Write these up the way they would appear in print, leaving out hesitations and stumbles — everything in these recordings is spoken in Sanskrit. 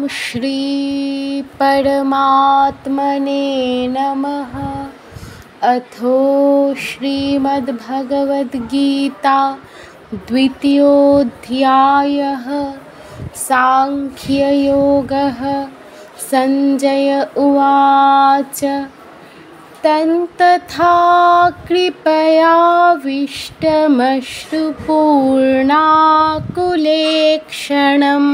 श्री परमात्मने नमः। अथो श्रीमद्भगवद्गीता द्वितीयोऽध्यायः सांख्ययोगः। संजय उवाच तन्तथा कृपयाविष्टमश्रुपूर्णाकुलेक्षणं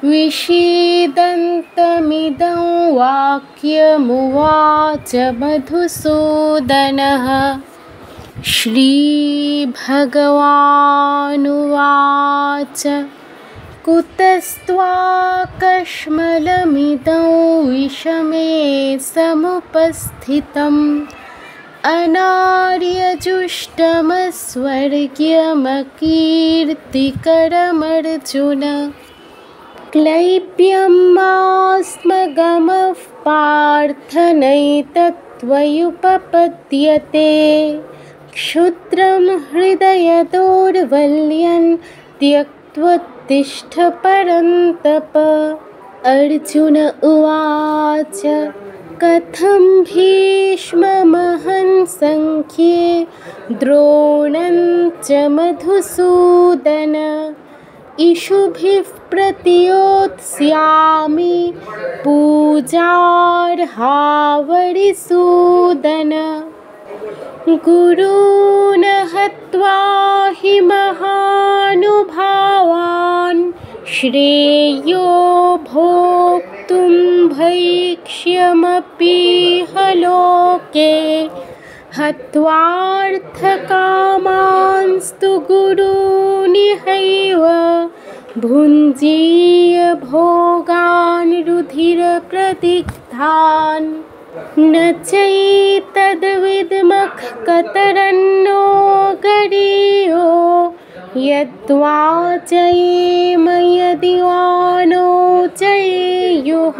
विषीदन्तमिदं वाक्यमुवाच मधुसूदनः। श्रीभगवानुवाच कुतस्त्वाकश्मलमिदं विषमे समुपस्थितम् अनार्यजुष्टमस्वर्ग्यमकीर्तिकरमर्जुन। क्लैब्यं मास्मगमः पार्थ नैतत्त्वयुपपद्यते। क्षुद्रं हृदय दौर्बल्यं त्यक्त्वोत्तिष्ठ परन्तप। अर्जुन उवाच कथं भीष्ममहं संख्ये द्रोणं च मधुसूदन। इषुभिः प्रतियोत्स्यामि पूजार्हावरिसूदन। गुरून् हत्वा हि महानुभावान् श्रेयो भोक्तुं भैक्ष्यमपीह लोके। हत्वार्थकामांस्तु गुरूनिहैव भुञ्जीय भोगान् रुधिरप्रदिग्धान्। न चैतद्विद्मः कतरन्नो गरीयो यद्वा जयेम यदि वा नो जयेयुः।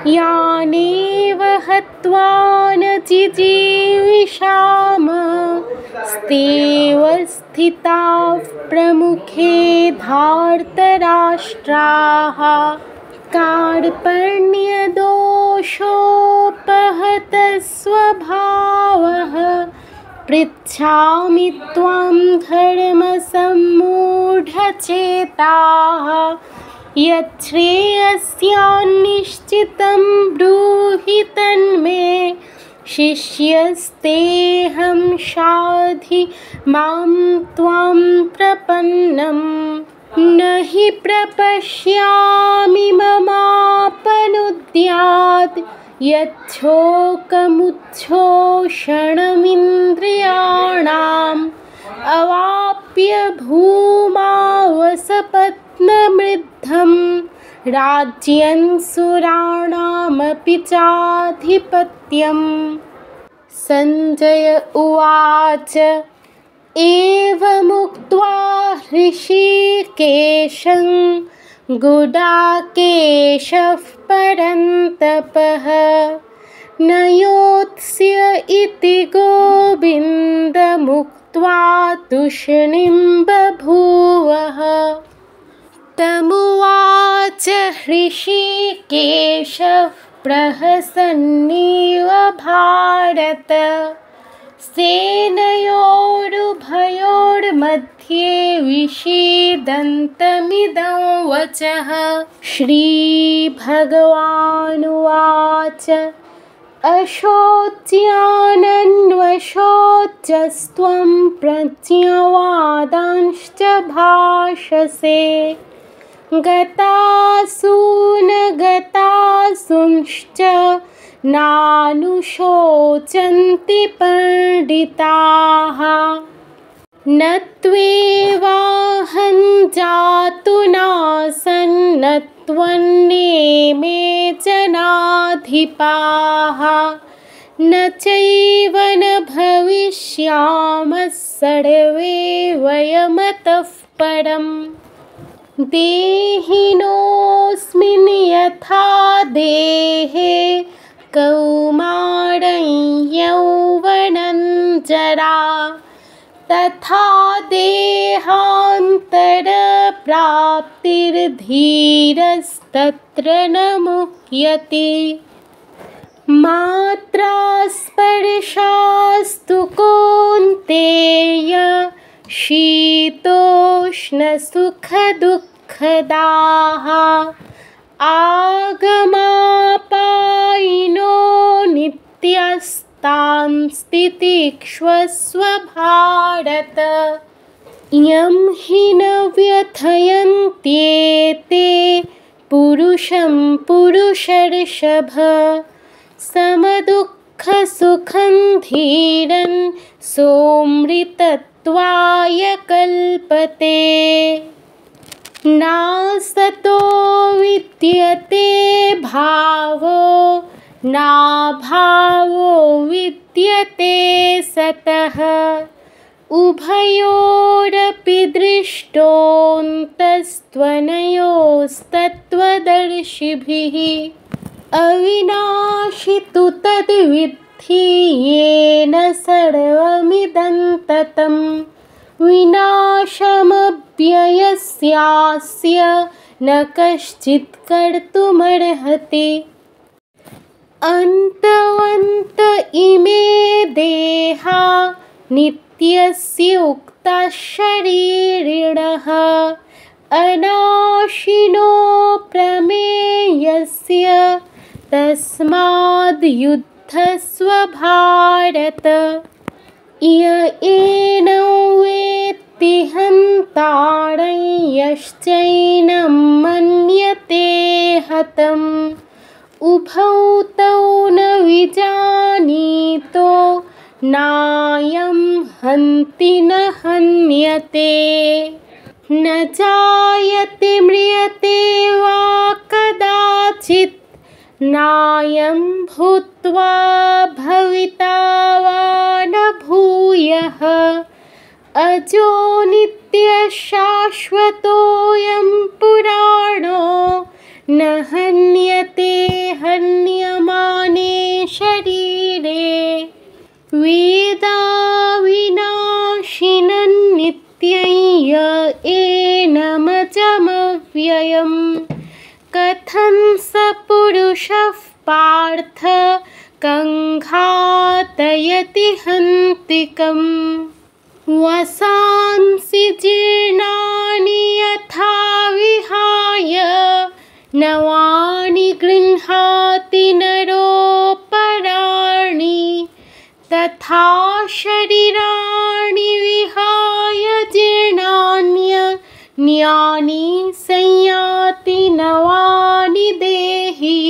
यानेव हत्वा न जिजीविषाम स्तेव स्थिताः प्रमुखे धार्तराष्ट्राः। कार्पण्यदोषोपहतः स्वभावः पृच्छामि त्वां धर्मसम्मूढचेताः। यच्छ्रेयस्यान्निश्चितं ब्रूहि तन्मे शिष्यस्तेऽहं शाधि मां त्वां प्रपन्नम्। न हि प्रपश्यामि ममापनुद्यात् यच्छोकमुच्छोषणमिन्द्रियाणाम्। अवाप्य भूमावसपत्नमृद्धं राज्यं सुराणामपि चाधिपत्यम्। संजय उवाच एवमुक्त्वा हृषीकेशं गुडाकेशः परन्तपः। न योत्स्य इति गोविन्दमुक्त्वा तूष्णीं बभूवः। तमुवाच हृषीकेशः प्रहसन्निव भारत। सेनयोरुभयोर्मध्ये विषीदन्तमिदं वचः। श्रीभगवानुवाच अशोच्यानन्वशोचस्त्वं प्रज्ञावादांश्च भाषसे। गतासून गतासूंश्च नानुशोचन्ति पंडिताः। न त्वेवाहं जातु नासन्न त्वन्नेमे जनाधिपाः। न चैव न भविष्यामः सर्वे वयमतः परम्। देहिनोऽस्मिन् यथा देहे कौमारं यौवनं जरा तथा देहान्तरप्राप्तिर्भवति प्राप्तिर्धीरस्तत्र न मुह्यते। मात्रा स्पर्शास्तु कौन्तेय शीतोष्णसुखदुःखदाः आगमापायिनो नित्यस्तां स्थितिक्ष्वस्व भारत। यं हि न व्यथयन्त्येते पुरुषं पुरुषर्षभ समदुःखसुखं धीरन् सोऽमृतत्वाय कल्पते। नासतो विद्यते भावो नाभावो विद्यते सतः उभयोरपि दृष्टोऽन्तस्त्वनयोस्तत्त्वदर्शिभिः। अविनाशि तु तद्विद्धि येन सर्वमिदं ततं विनाशमव्ययस्यास्य न कश्चित् कर्तुमर्हति। अन्तवन्त इमे देहा नित्यस्य उक्ताः शरीरिणः अनाशिनो प्रमेयस्य तस्माद्युद्धस्व भारत। य एनं वेत्ति हन्तारं यश्चैनं मन्यते हतम् उभौ तौ न विजानीतो नायं हन्ति न हन्यते। न जायते म्रियते वा कदाचित् नायं भूत्वा भविता वा न भूयः। अजो नित्यशाश्वतोऽयं पुराणो न हन्यते हन्यमाने शरीरे। वेदाविनाशिनं नित्यं य एनमजमव्ययम् कथं स पुरुषः पार्थ कङ्घातयति हन्तिकम्। वसांसि जीर्णानि यथा विहाय नवानि गृह्णाति नरोपराणि तथा शरीराणि विहाय जीर्णान्यन्यानि संयाति नवानि देहि।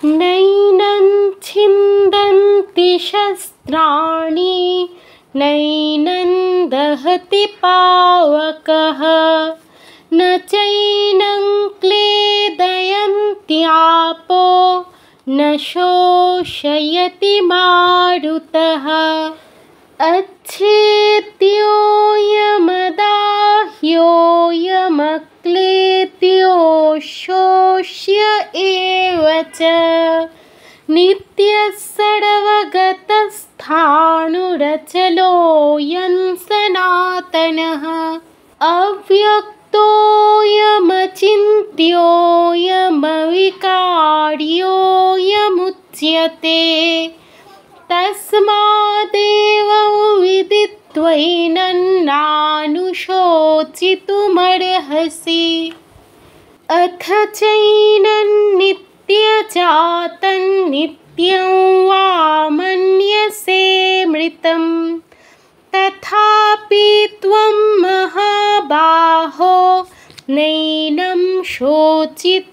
नैनं छिन्दन्ति शस्त्राणि नैनं दहति पावकः न चैनं क्लेदयन्त्यापो न शोषयति मारुतः। अच्छेद्योऽयमदाह्योऽयमक्लेद्योऽशोष्य एव च नित्यः सर्वगतस्थाणुरचलोऽयं सनातनः। अव्यक्तोऽयमचिन्त्योऽयमविकार्योऽयमुच्यते। तस्मादेवं विदित्वैनं नानुशोचितुमर्हसि। अथ चैनं नित्यजातं नित्यं वा मन्यसे मृतं तथापि त्वं महाबाहो नैनं शोचितुमर्हसि।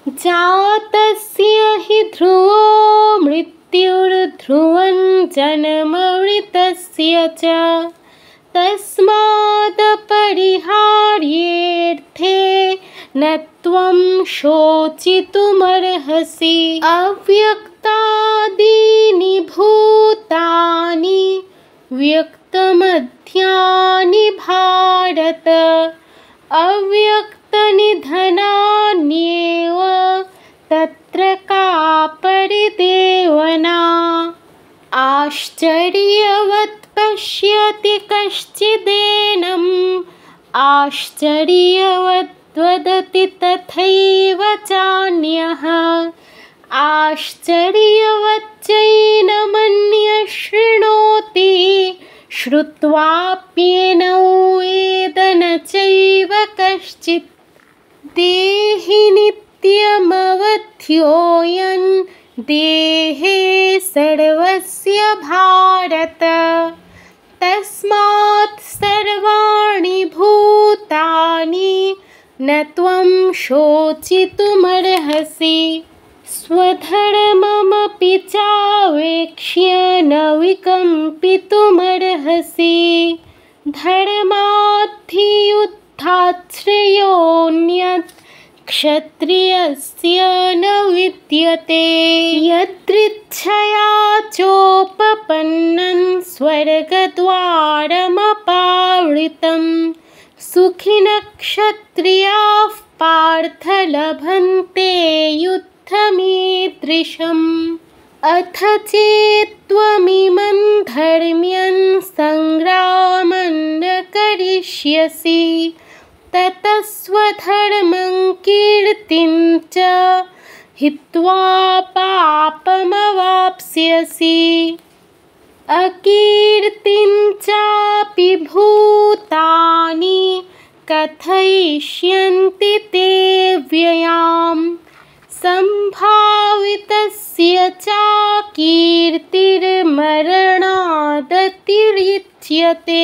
जातस्य हि ध्रुवो मृत्युर्ध्रुवं जन्ममृतस्य च तस्मादपरिहार्येऽर्थे न त्वं शोचितुमर्हसि। अव्यक्तादीनि भूतानि व्यक्तमध्यानि भारत अव्यक्तनिधनान्येव तत्र का परिदेवना। आश्चर्यवत् पश्यति कश्चिदेनम् आश्चर्यवत् वदति तथैव चान्यः आश्चर्यवच्चैनमन्यः शृणोति श्रुत्वाप्येनौ वेद न चैव कश्चित् देहि नित्यमवध्योऽयं देहे सर्वस्य भारत तस्मात् सर्वाणि भूतानि न त्वं शोचितुमर्हसि स्वधर्ममपि चावेक्ष्य न विकम्पितुमर्हसि धर्माद्धियुद्धात् श्रेयोऽन्यत् क्षत्रियस्य न विद्यते यदृच्छया चोपपन्नं स्वर्गद्वारमपावृतं सुखिनः क्षत्रियाः पार्थ लभन्ते युद्धमीदृशम् अथ चेत्त्वमिमं धर्म्यं संग्रामं न करिष्यसि ततः स्वधर्मं कीर्तिं च हित्वा पापमवाप्स्यसि अकीर्तिं चापि भूतानि कथयिष्यन्ति ते व्ययाम् सम्भावितस्य चाकीर्तिर्मरणादतिरिच्यते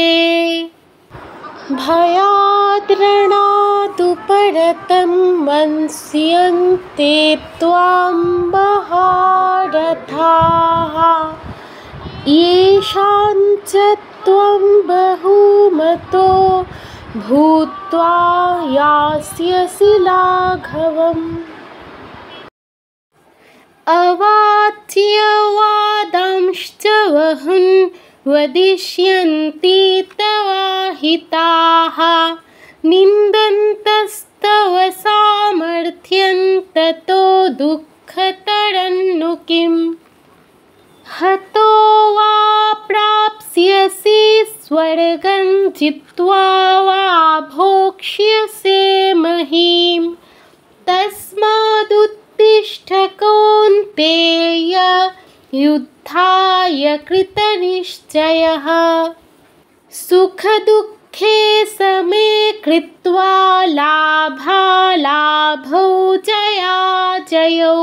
भयाद्रणादुपरतं मंस्यन्ते त्वां महारथाः येषां च त्वं बहुमतो भूत्वा यास्यसि लाघवम् अवाच्यवादांश्च वहुन् वदिष्यन्ति तवाहिताः निन्दन्तस्तव सामर्थ्यं ततो दुःखतरन्नु किम् हतो वा प्राप्स्यसि स्वर्गं जित्वा वा भोक्ष्यसे महीम् तस्मादुत्तिष्ठ कौन्तेय युद्धाय कृतनिश्चयः सुखदुःखे समे कृत्वा लाभालाभौ जयाजयौ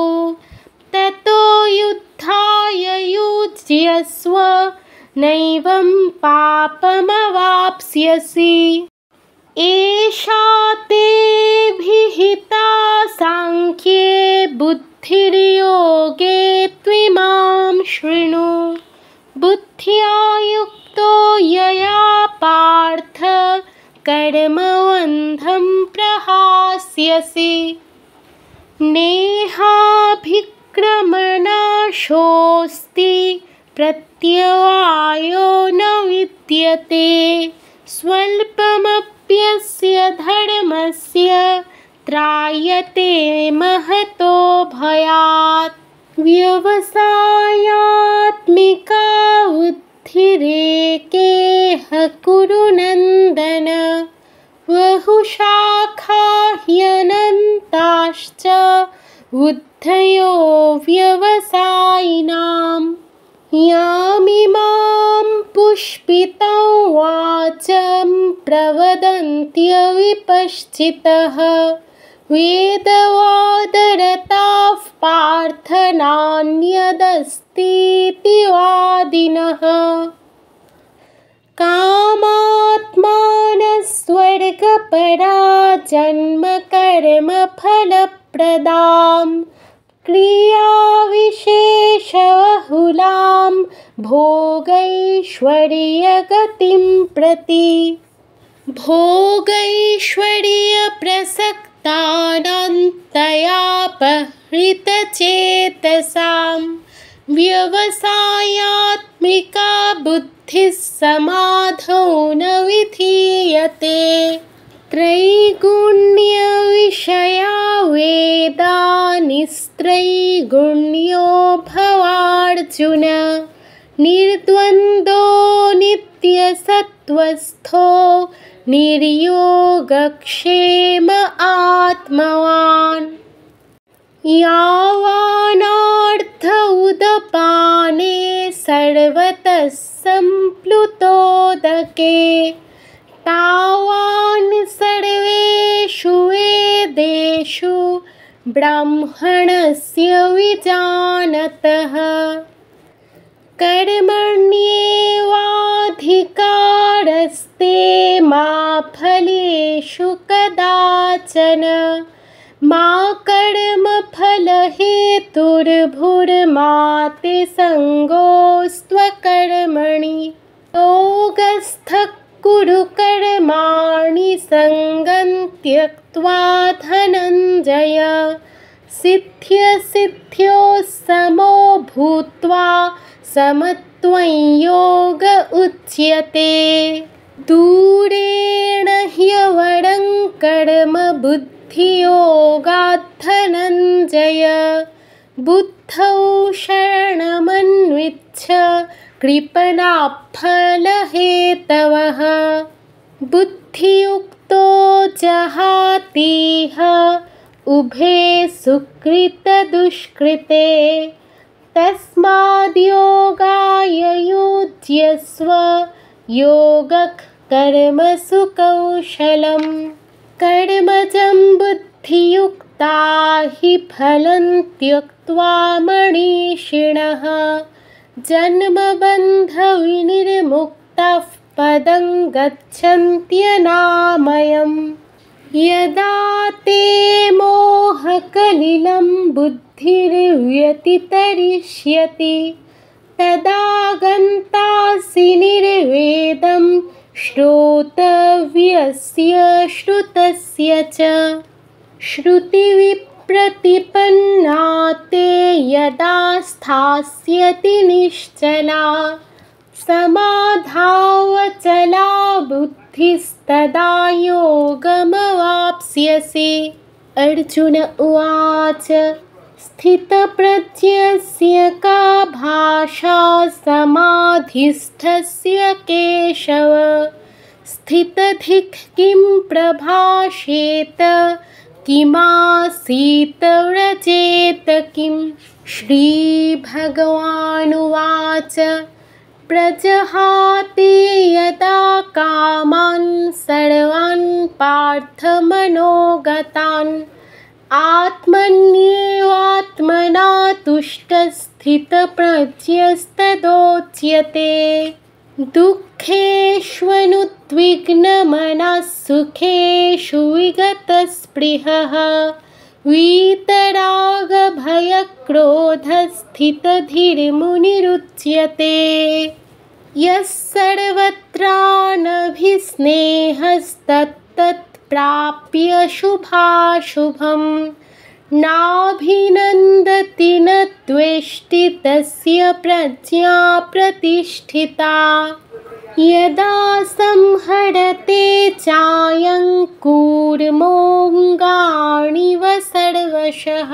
ततो युद्धाय युज्यस्व नैवं पापमवाप्स्यसि एषा ते विहिता सांख्ये बुद्धिर्योगे त्विमां शृणु बुद्ध्या युक्तो यया पार्थ कर्मबन्धं प्रहास्यसि नेहाभिक्रमनाशोऽस्ति प्रत्यवायो न विद्यते स्वल्पमप्यस्य धर्मस्य त्रायते महतो भयात् व्यवसायात्मिका बुद्धिरेकेह कुरु नन्दन बहुशाखा ह्यनन्ताश्च बुद्धयो व्यवसायिनाम् यामिमां पुष्पितां वाचं प्रवदन्त्यविपश्चितः वेदवादरताः पार्थ नान्यदस्तीति वादिनः कामात्मानः स्वर्गपरा जन्मकर्मफलप्रदां क्रियाविशेषबहुलां भोगैश्वर्यगतिं प्रति भोगैश्वर्यप्रसक्तानान्तयापहृतचेतसां व्यवसायात्मिका बुद्धिः समाधौ न विधीयते त्रैगुण्यविषया वेदा निस्त्रैगुण्यो भवार्जुन निर्द्वन्द्वो नित्यसत्त्वस्थो निर्योगक्षेम आत्मवान्। यावानर्थ उदपाने सर्वतः सम्प्लुतोदके तावान् सर्वेषु वेदेषु ब्राह्मणस्य विजानतः। कर्मण्येवाधिकारस्ते मा फलेषु कदाचन मा कर्मफलहेतुर्भुर्मा ते सङ्गोऽस्त्वकर्मणि। योगस्थः कुरु कर्माणि सङ्गं त्यक्त्वा धनञ्जय सिद्ध्यसिद्ध्योः समो भूत्वा समत्वं योग उच्यते। दूरेण ह्यवरं कर्म बुद्धियोगात् धनञ्जय बुद्धौ शरणमन्विच्छ कृपणाः फलहेतवः। बुद्धियुक्तो जहातीह उभे सुकृतदुष्कृते तस्माद्योगाय युज्यस्व योगः कर्मसु कौशलम्। कर्मजं बुद्धियुक्ता हि फलं त्यक्त्वा मनीषिणः जन्मबन्धविनिर्मुक्ताः पदं गच्छन्त्यनामयम्। यदा ते मोहकलिलं बुद्धिर्व्यतितरिष्यति तदा गन्तासि निर्वेदं श्रोतव्यस्य श्रुतस्य च। श्रुतिविप्रतिपन्ना ते यदा स्थास्यति निश्चला समाधावचला बुद्धिस्तदा योगमवाप्स्यसि। अर्जुन उवाच स्थितप्रज्ञस्य का भाषा समाधिस्थस्य केशव स्थितधिक् किं प्रभाषेत किमासीत व्रजेत किम्। श्रीभगवानुवाच प्रजहाति यदा कामान् सर्वान् पार्थमनोगतान् आत्मन्येवात्मना तुष्टस्थितप्रज्ञस्तदोच्यते। दुःखेष्वनुद्विग्नमनः सुखेषु विगतस्पृहः वीतरागभयक्रोधस्थितधीर्मुनिरुच्यते। यः सर्वत्रानभिस्नेहस्तत्तत्प्राप्य शुभाशुभं नाभिनन्दति न द्वेष्टि तस्य प्रज्ञा प्रतिष्ठिता। यदा संहरते चायं कूर्मोऽङ्गाणिव सर्वशः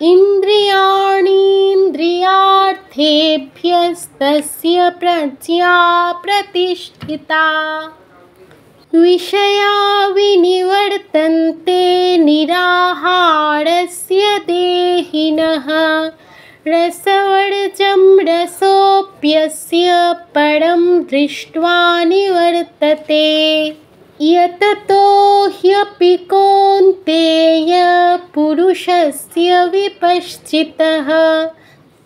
इन्द्रियाणीन्द्रियार्थेभ्यस्तस्य प्रज्ञा प्रतिष्ठिता। विषया विनिवर्तन्ते निराहारस्य देहिनः रसवर्जं रसोऽप्यस्य परं दृष्ट्वा निवर्तते। यततो ह्यपि कौन्तेय पुरुषस्य विपश्चितः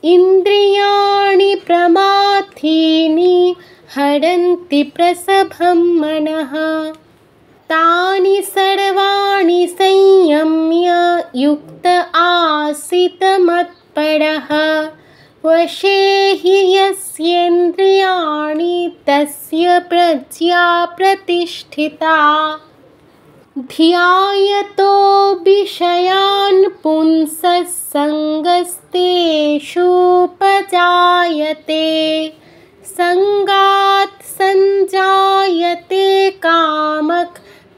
इन्द्रियाणि प्रमाथीनि हरन्ति प्रसभं मनः। तानि सर्वाणि संयम्य युक्त आसीत् मत्परः वशे हि यस्येन्द्रियाणि तस्य प्रज्ञा प्रतिष्ठिता। ध्यायतो विषयान् पुंसः सङ्गस्तेषुपजायते सङ्गात् सञ्जायते कामः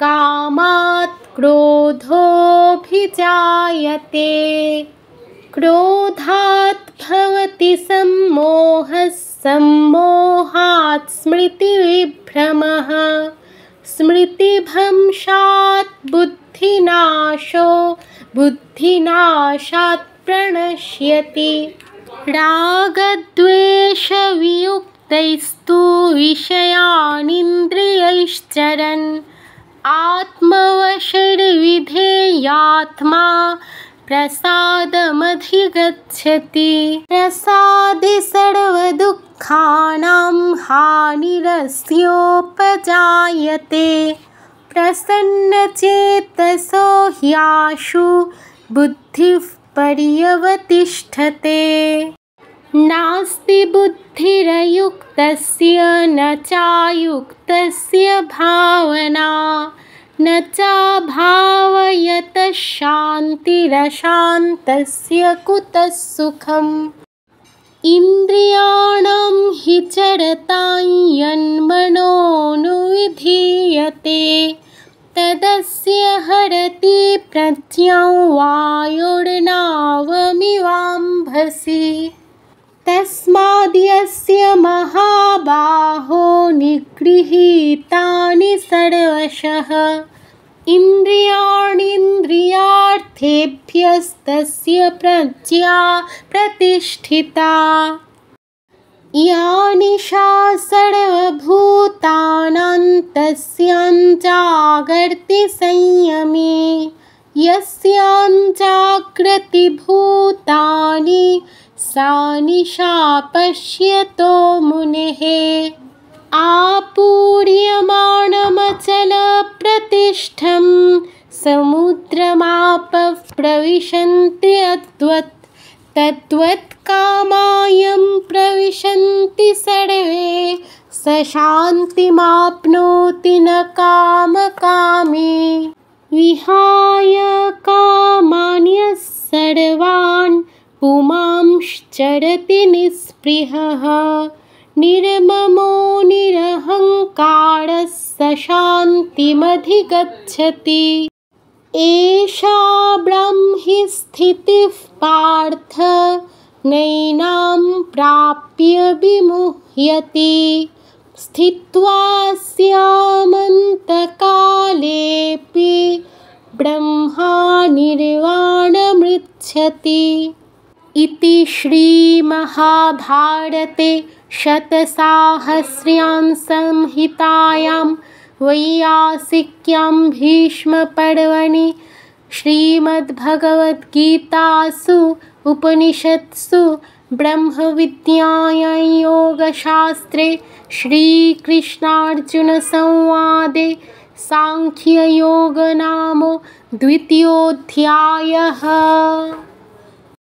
कामात् क्रोधोऽभिजायते क्रोधात् भवति सम्मोहः सम्मोहात् स्मृतिविभ्रमः स्मृतिभ्रंशात् बुद्धिनाशात् प्रणश्यति। रागद्वेषवियुक्तैस्तु विषयानिन्द्रियैश्चरन् आत्मवशैर्विधेयात्मा प्रसादमधिगच्छति। प्रसादे सर्वदुःखानां हानिरस्योपजायते। प्रसन्नचेतसो ह्याशु बुद्धिः पर्यवतिष्ठते। नास्ति बुद्धिरयुक्तस्य न चायुक्तस्य भावना न चाभावयतः शान्तिरशान्तस्य कुतः सुखम्। इन्द्रियाणां हि चरतां यन्मनोनुविधीयते तदस्य हरति प्रज्ञां वायुर्नावमिवाम्भसि। तस्माद्यस्य महाबाहो निगृहीतानि सर्वशः इन्द्रियाणीन्द्रियार्थेभ्यस्तस्य प्रज्ञा प्रतिष्ठिता। या निशा सर्वभूतानां तस्यां जागर्ति संयमे। यस्यां जागृति भूतानि सा निशा पश्यतो मुनेः। आपूर्यमाणमचलप्रतिष्ठं समुद्रमापः प्रविशन्ति अद्वत् तद्वत् कामायं प्रविशन्ति सर्वे स शान्तिमाप्नोति न कामकामी। विहाय कामान्यः सर्वान् पुमांश्चरति निःस्पृहः। निर्ममो निरहङ्कारः स शान्तिमधिगच्छति। एषा ब्रह्मी स्थितिः पार्थ नैनां प्राप्य विमुह्यति। स्थित्वा स्यामन्तकालेऽपि ब्रह्मनिर्वाणमृच्छति। इति श्रीमहाभारते शतसाहस्र्यां संहितायां वैयासिक्यां भीष्मपर्वणि श्रीमद्भगवद्गीतासु उपनिषत्सु ब्रह्मविद्यायां योगशास्त्रे श्रीकृष्णार्जुनसंवादे सांख्ययोगो नाम द्वितीयोऽध्यायः।